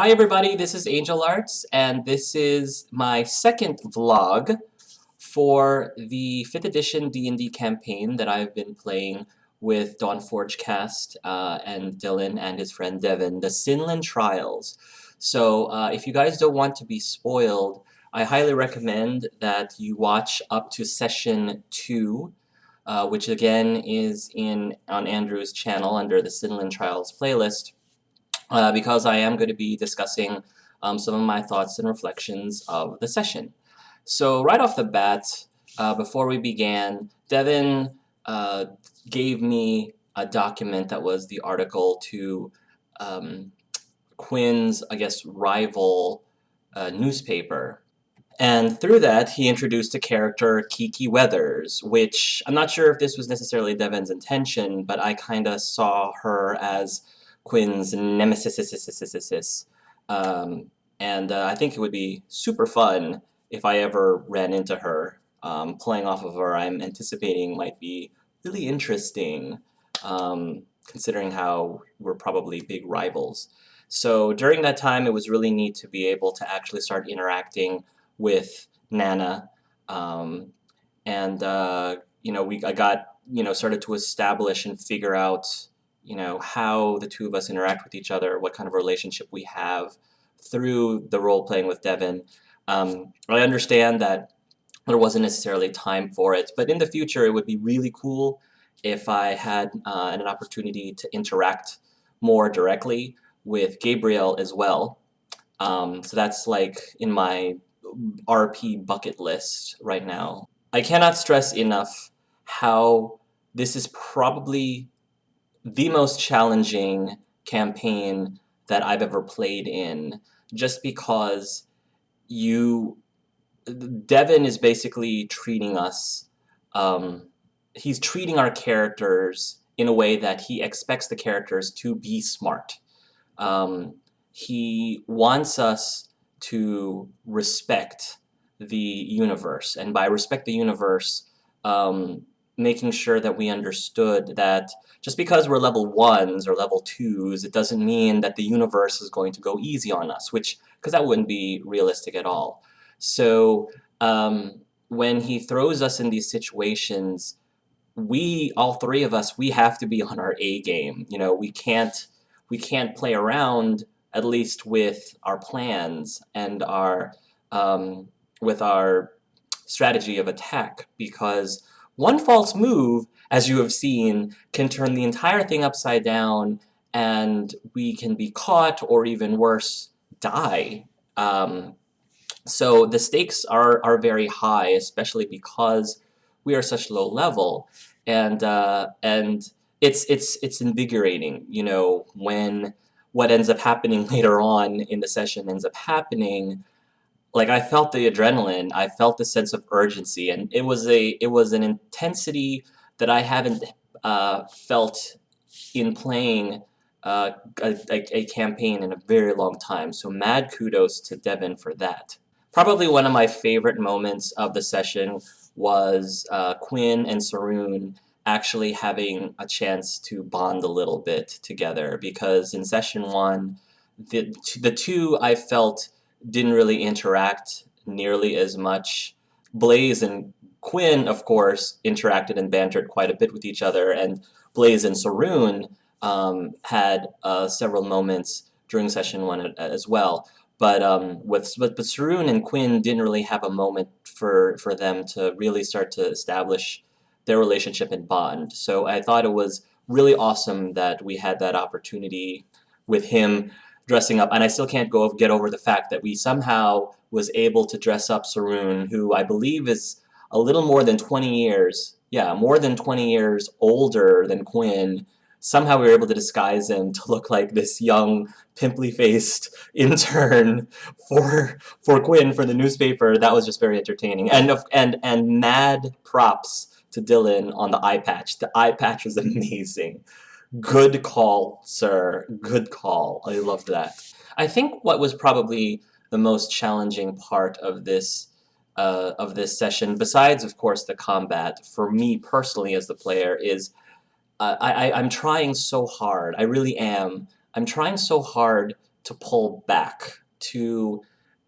Hi everybody, this is Angel Arts, and this is my second vlog for the 5th edition D&D campaign that I've been playing with DawnforgedCast and Dylan and his friend Devin, the Sinlyn Trials. So if you guys don't want to be spoiled, I highly recommend that you watch up to session 2, which again is on Andrew's channel under the Sinlyn Trials playlist. Because I am going to be discussing some of my thoughts and reflections of the session. So right off the bat, before we began, Devin gave me a document that was the article to Quinn's, I guess, rival newspaper. And through that, he introduced a character, Kiki Weathers, which I'm not sure if this was necessarily Devin's intention, but I kind of saw her as Quinn's nemesis, and I think it would be super fun if I ever ran into her. Playing off of her, I'm anticipating might be really interesting, considering how we're probably big rivals. So during that time, it was really neat to be able to actually start interacting with Nana, and I got started to establish and figure out how the two of us interact with each other, what kind of relationship we have through the role playing with Devin. I understand that there wasn't necessarily time for it, but in the future it would be really cool if I had an opportunity to interact more directly with Gabriel as well. So that's like in my RP bucket list right now. I cannot stress enough how this is probably the most challenging campaign that I've ever played in, just because Devin is basically treating us, he's treating our characters in a way that he expects the characters to be smart. He wants us to respect the universe, and by respect the universe, making sure that we understood that just because we're level 1s or level 2s, it doesn't mean that the universe is going to go easy on us, because that wouldn't be realistic at all. So when he throws us in these situations, all three of us, we have to be on our A game. We can't play around, at least with our plans and with our strategy of attack, because one false move, as you have seen, can turn the entire thing upside down, and we can be caught, or even worse, die. So the stakes are very high, especially because we are such low level, and it's invigorating, when what ends up happening later on in the session ends up happening. Like, I felt the adrenaline, I felt the sense of urgency, and it was an intensity that I haven't felt in playing a campaign in a very long time. So mad kudos to Devin for that. Probably one of my favorite moments of the session was Quinn and Saroon actually having a chance to bond a little bit together, because in session 1, the two I felt didn't really interact nearly as much. Blaze and Quinn, of course, interacted and bantered quite a bit with each other, and Blaze and Saroon had several moments during session 1 as well. But Saroon and Quinn didn't really have a moment for them to really start to establish their relationship and bond. So I thought it was really awesome that we had that opportunity with him dressing up, and I still can't get over the fact that we somehow was able to dress up Saroon, who I believe is a little more than 20 years, more than 20 years older than Quinn. Somehow we were able to disguise him to look like this young, pimply-faced intern for Quinn for the newspaper. That was just very entertaining, and mad props to Dylan on the eye patch. The eye patch was amazing. Good call, sir. Good call. I loved that. I think what was probably the most challenging part of this session, besides, of course, the combat, for me personally as the player, is I'm trying so hard. I really am. I'm trying so hard pull back, to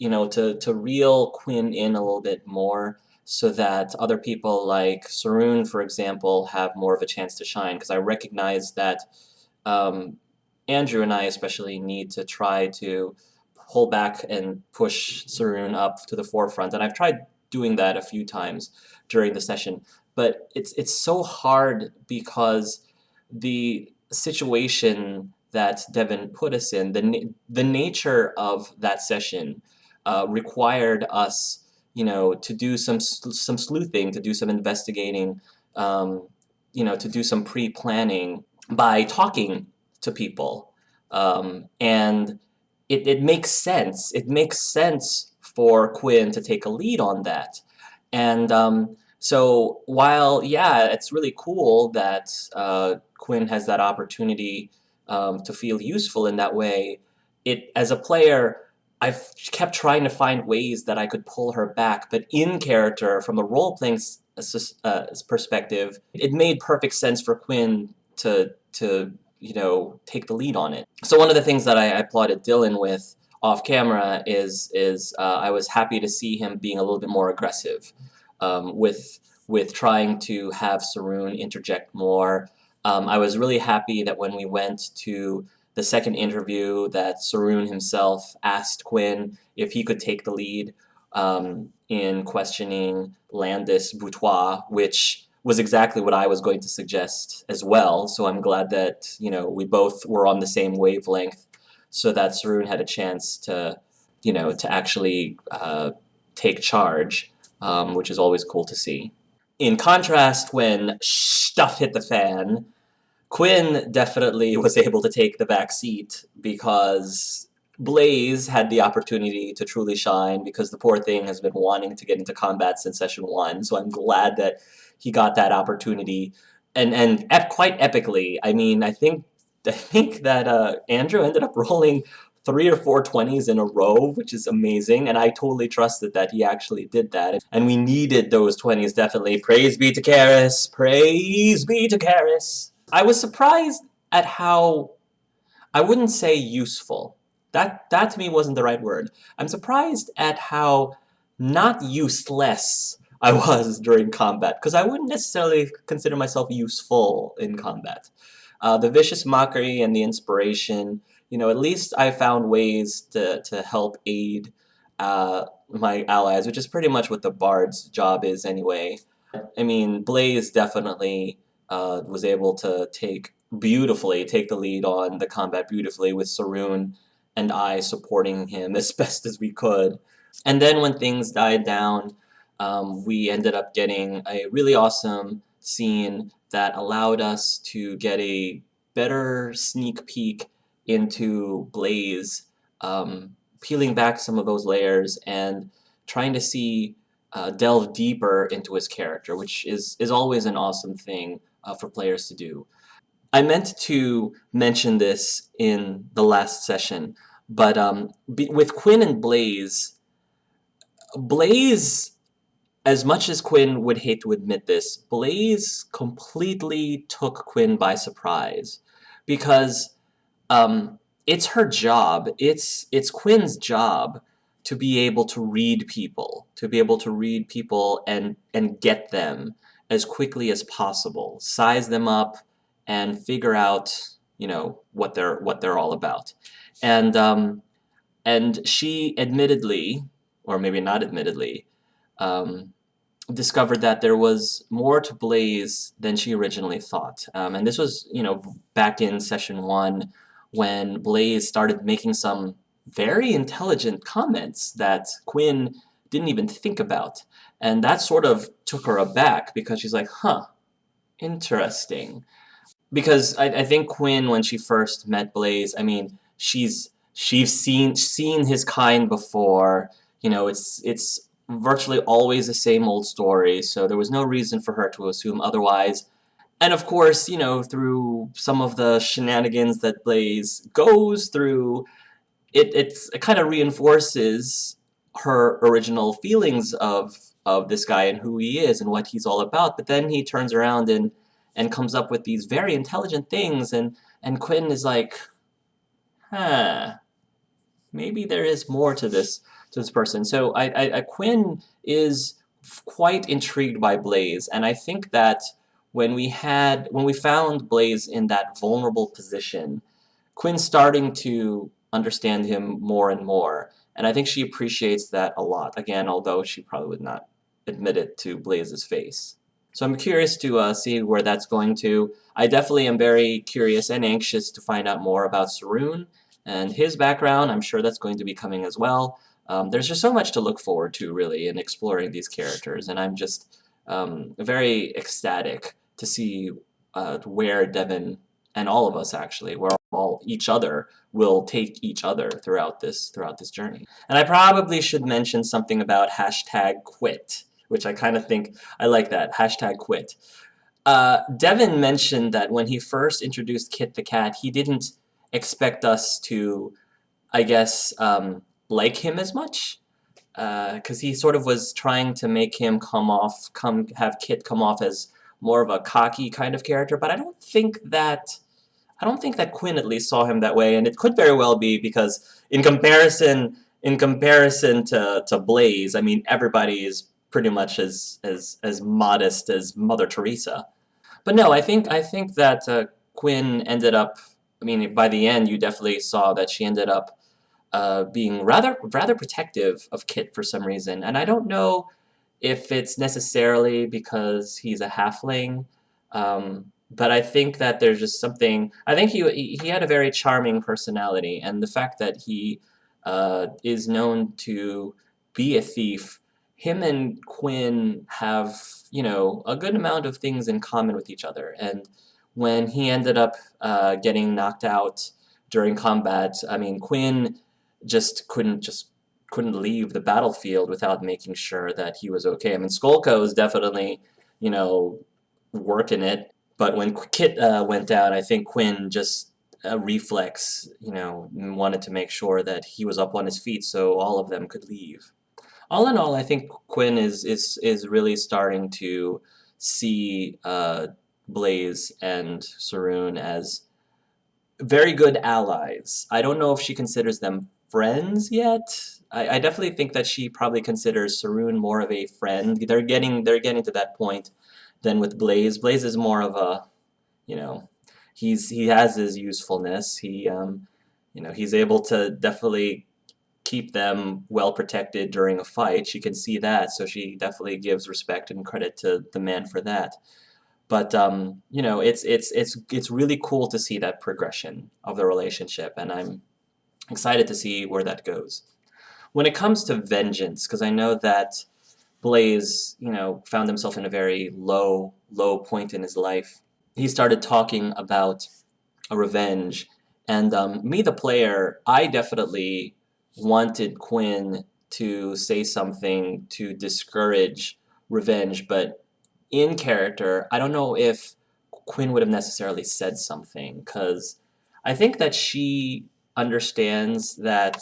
to reel Quinn in a little bit more, so that other people like Sarun, for example, have more of a chance to shine. Because I recognize that um, Andrew and I especially need to try to pull back and push Sarun up to the forefront, and I've tried doing that a few times during the session, but it's so hard because the situation that Devin put us in, the nature of that session required us, to do some sleuthing, to do some investigating, to do some pre-planning by talking to people, and it makes sense. It makes sense for Quinn to take a lead on that, and so while yeah, it's really cool that Quinn has that opportunity to feel useful in that way, as a player, I've kept trying to find ways that I could pull her back, but in character, from a role-playing perspective, it made perfect sense for Quinn to take the lead on it. So one of the things that I applauded Dylan with off camera is I was happy to see him being a little bit more aggressive with trying to have Sarun interject more. I was really happy that when we went to the second interview, that Sarun himself asked Quinn if he could take the lead in questioning Landis Boutois, which was exactly what I was going to suggest as well. So I'm glad that we both were on the same wavelength, so that Sarun had a chance to to actually take charge, which is always cool to see. In contrast, when stuff hit the fan, Quinn definitely was able to take the back seat because Blaze had the opportunity to truly shine, because the poor thing has been wanting to get into combat since session 1. So I'm glad that he got that opportunity, and quite epically. I mean, I think that Andrew ended up rolling 3 or 4 20s in a row, which is amazing, and I totally trusted that he actually did that. And we needed those 20s, definitely. Praise be to Karis! Praise be to Karis! I was surprised at how, I wouldn't say useful. That to me wasn't the right word. I'm surprised at how not useless I was during combat, because I wouldn't necessarily consider myself useful in combat. The vicious mockery and the inspiration, at least I found ways to help aid my allies, which is pretty much what the bard's job is anyway. I mean, Blaze definitely was able to take the lead on the combat beautifully, with Sarun and I supporting him as best as we could. And then when things died down, we ended up getting a really awesome scene that allowed us to get a better sneak peek into Blaze, peeling back some of those layers and trying to delve deeper into his character, which is always an awesome thing for players to do. I meant to mention this in the last session, but with Quinn and Blaze, as much as Quinn would hate to admit this, Blaze completely took Quinn by surprise, because um, it's her job. It's Quinn's job to be able to read people, and get them as quickly as possible, size them up, and figure out what they're all about. And she admittedly, or maybe not admittedly, um, discovered that there was more to Blaze than she originally thought. And this was, back in session 1, when Blaze started making some very intelligent comments that Quinn didn't even think about. And that sort of took her aback, because she's like, huh, interesting. Because I think Quinn, when she first met Blaze, I mean, she's seen his kind before. It's virtually always the same old story, so there was no reason for her to assume otherwise. And of course, through some of the shenanigans that Blaze goes through, it kind of reinforces her original feelings of this guy and who he is and what he's all about. But then he turns around and comes up with these very intelligent things, and Quinn is like, huh, maybe there is more to this person. So Quinn is quite intrigued by Blaze, and I think that when we found Blaze in that vulnerable position, Quinn's starting to understand him more and more, and I think she appreciates that a lot. Again, although she probably would not admit it to Blaze's face. So I'm curious to see where that's going to. I definitely am very curious and anxious to find out more about Saroon and his background. I'm sure that's going to be coming as well. There's just so much to look forward to, really, in exploring these characters, and I'm just very ecstatic to see where Devin and all of us actually, where all each other will take each other throughout this journey. And I probably should mention something about hashtag quit, which I kind of think I like that hashtag quit. Devin mentioned that when he first introduced Kit the cat, he didn't expect us to, I guess, like him as much, because he sort of was trying to make him have Kit come off as more of a cocky kind of character. But I don't think that Quinn at least saw him that way, and it could very well be because in comparison to Blaze, I mean everybody is pretty much as modest as Mother Teresa. But no, I think that Quinn ended up. I mean, by the end, you definitely saw that she ended up being rather protective of Kit for some reason, and I don't know if it's necessarily because he's a halfling, but I think that there's just something. I think he had a very charming personality, and the fact that he is known to be a thief. Him and Quinn have, a good amount of things in common with each other. And when he ended up getting knocked out during combat, I mean, Quinn just couldn't leave the battlefield without making sure that he was okay. I mean, Skolko is definitely, working it. But when Kit went down, I think Quinn just a reflex, wanted to make sure that he was up on his feet so all of them could leave. All in all, I think Quinn is really starting to see Blaze and Saroon as very good allies. I don't know if she considers them friends yet. I definitely think that she probably considers Saroon more of a friend. They're getting to that point than with Blaze. Blaze is more of a, you know, he has his usefulness. He's able to definitely keep them well protected during a fight. She can see that, so she definitely gives respect and credit to the man for that. But it's really cool to see that progression of the relationship, and I'm excited to see where that goes. When it comes to vengeance, because I know that Blaze, found himself in a very low point in his life. He started talking about a revenge, and me, the player, I definitely wanted Quinn to say something to discourage revenge, but in character, I don't know if Quinn would have necessarily said something, because I think that she understands that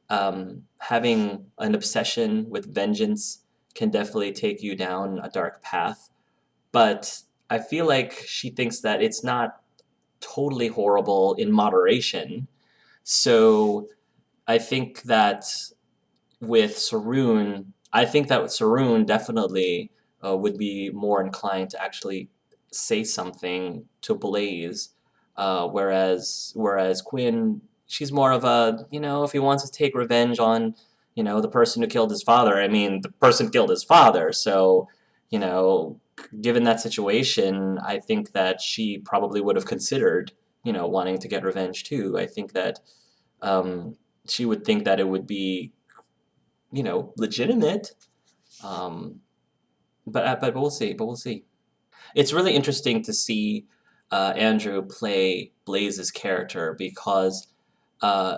having an obsession with vengeance can definitely take you down a dark path. But I feel like she thinks that it's not totally horrible in moderation. So I think that I think that with Saroon definitely would be more inclined to actually say something to Blaze, whereas Quinn, she's more of a, if he wants to take revenge on, the person who killed his father. I mean, the person killed his father, so you know, given that situation, I think that she probably would have considered, wanting to get revenge too. I think that she would think that it would be, legitimate. Um, but we'll see. But we'll see. It's really interesting to see Andrew play Blaze's character because uh,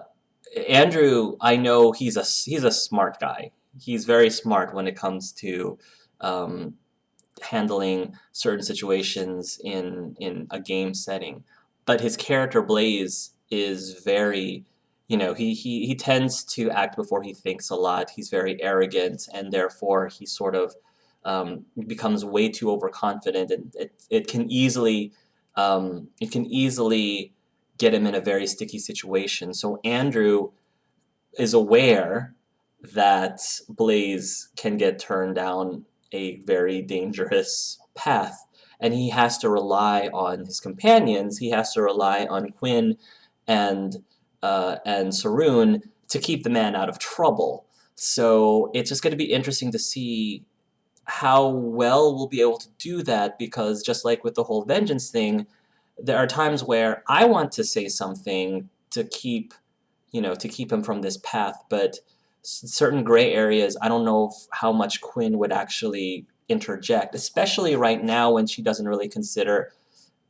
Andrew, I know he's a smart guy. He's very smart when it comes to um, handling certain situations in a game setting. But his character Blaze is very, he tends to act before he thinks a lot. He's very arrogant, and therefore he sort of becomes way too overconfident, and it can easily get him in a very sticky situation. So Andrew is aware that Blaze can get turned down a very dangerous path, and he has to rely on his companions. He has to rely on Quinn and Saroon to keep the man out of trouble. So it's just going to be interesting to see how well we'll be able to do that, because just like with the whole vengeance thing, there are times where I want to say something to keep, to keep him from this path, but certain gray areas, I don't know how much Quinn would actually interject, especially right now when she doesn't really consider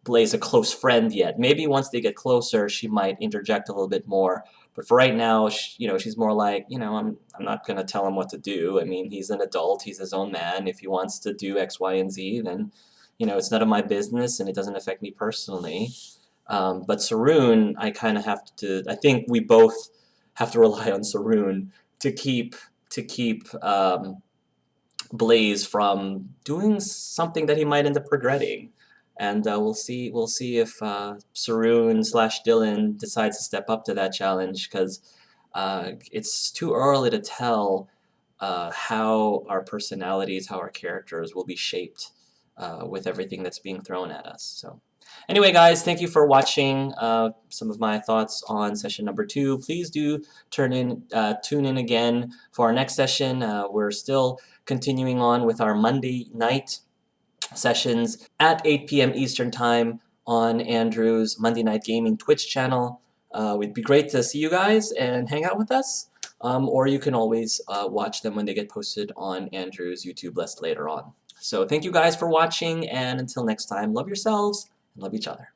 Blaze a close friend yet. Maybe once they get closer, she might interject a little bit more. But for right now, she's more like, I'm not gonna tell him what to do. I mean, he's an adult, he's his own man. If he wants to do X, Y, and Z, then, it's none of my business, and it doesn't affect me personally. But Saroon, I think we both have to rely on Saroon to keep Blaze from doing something that he might end up regretting. And we'll see if Saroon/Dylan decides to step up to that challenge, because it's too early to tell how our personalities, how our characters will be shaped with everything that's being thrown at us. So anyway, guys, thank you for watching some of my thoughts on session number 2. Please do tune in again for our next session. We're still continuing on with our Monday night sessions at 8 p.m. Eastern Time on Andrew's Monday Night Gaming Twitch channel. It'd be great to see you guys and hang out with us, or you can always watch them when they get posted on Andrew's YouTube list later on. So thank you guys for watching, and until next time, love yourselves and love each other.